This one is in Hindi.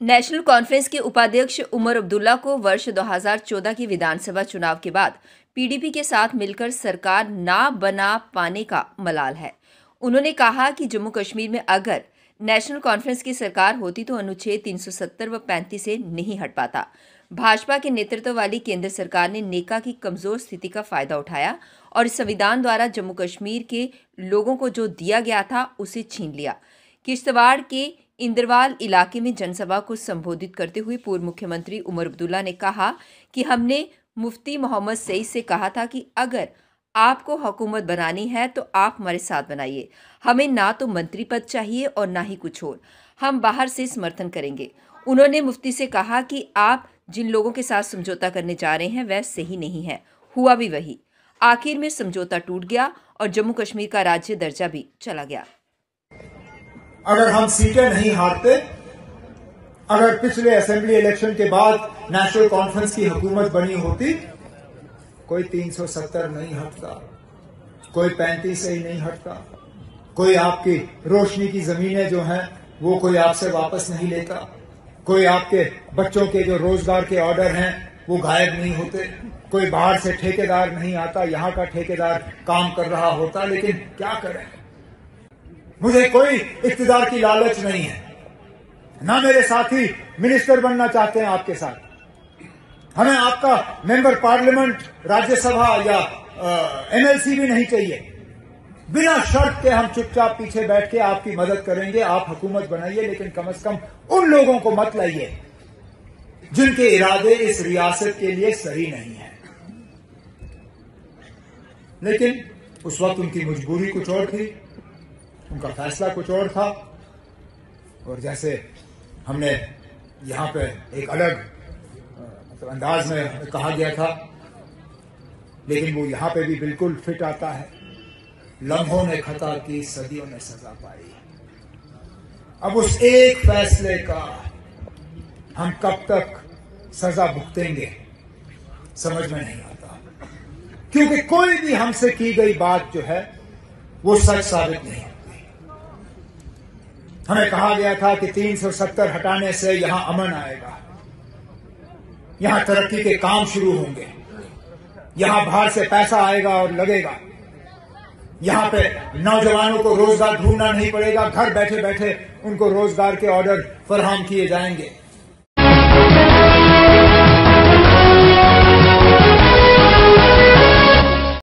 नेशनल कॉन्फ्रेंस के उपाध्यक्ष उमर अब्दुल्ला को वर्ष 2014 की विधानसभा चुनाव के बाद पीडीपी के साथ मिलकर सरकार ना बना पाने का मलाल है। उन्होंने कहा कि जम्मू कश्मीर में अगर नेशनल कॉन्फ्रेंस की सरकार होती तो अनुच्छेद 370 व 35 से नहीं हट पाता। भाजपा के नेतृत्व वाली केंद्र सरकार ने नेका की कमजोर स्थिति का फायदा उठाया और संविधान द्वारा जम्मू कश्मीर के लोगों को जो दिया गया था उसे छीन लिया। किश्तवाड़ के इंदरवाल इलाके में जनसभा को संबोधित करते हुए पूर्व मुख्यमंत्री उमर अब्दुल्ला ने कहा कि हमने मुफ्ती मोहम्मद सईद से कहा था कि अगर आपको हुकूमत बनानी है तो आप हमारे साथ बनाइए। हमें ना तो मंत्री पद चाहिए और ना ही कुछ और। हम बाहर से समर्थन करेंगे। उन्होंने मुफ्ती से कहा कि आप जिन लोगों के साथ समझौता करने जा रहे हैं वह सही नहीं है। हुआ भी वही। आखिर में समझौता टूट गया और जम्मू कश्मीर का राज्य दर्जा भी चला गया। अगर हम सीटें नहीं हारते, अगर पिछले असेंबली इलेक्शन के बाद नेशनल कॉन्फ्रेंस की हुकूमत बनी होती, कोई 370 नहीं हटता, कोई 35 से ही नहीं हटता, कोई आपकी रोशनी की जमीनें जो हैं वो कोई आपसे वापस नहीं लेता, कोई आपके बच्चों के जो रोजगार के ऑर्डर हैं वो गायब नहीं होते, कोई बाहर से ठेकेदार नहीं आता, यहां का ठेकेदार काम कर रहा होता। लेकिन क्या करें, मुझे कोई इख्तिदार की लालच नहीं है, ना मेरे साथी मिनिस्टर बनना चाहते हैं आपके साथ। हमें आपका मेंबर पार्लियामेंट, राज्यसभा या एमएलसी भी नहीं चाहिए। बिना शर्त के हम चुपचाप पीछे बैठ के आपकी मदद करेंगे, आप हुकूमत बनाइए, लेकिन कम से कम उन लोगों को मत लाइए जिनके इरादे इस रियासत के लिए सही नहीं है। लेकिन उस वक्त उनकी मजबूरी कुछ और थी, उनका फैसला कुछ और था। और जैसे हमने यहां पे एक अलग अंदाज में कहा गया था, लेकिन वो यहां पे भी बिल्कुल फिट आता है। लम्हों ने खता की, सदियों ने सजा पाई। अब उस एक फैसले का हम कब तक सजा भुगतेंगे समझ में नहीं आता, क्योंकि कोई भी हमसे की गई बात जो है वो सच साबित नहीं होती। हमें कहा गया था कि 370 हटाने से यहां अमन आएगा, यहां तरक्की के काम शुरू होंगे, यहां बाहर से पैसा आएगा और लगेगा, यहां पे नौजवानों को रोजगार ढूंढना नहीं पड़ेगा, घर बैठे बैठे उनको रोजगार के ऑर्डर फराहम किए जाएंगे।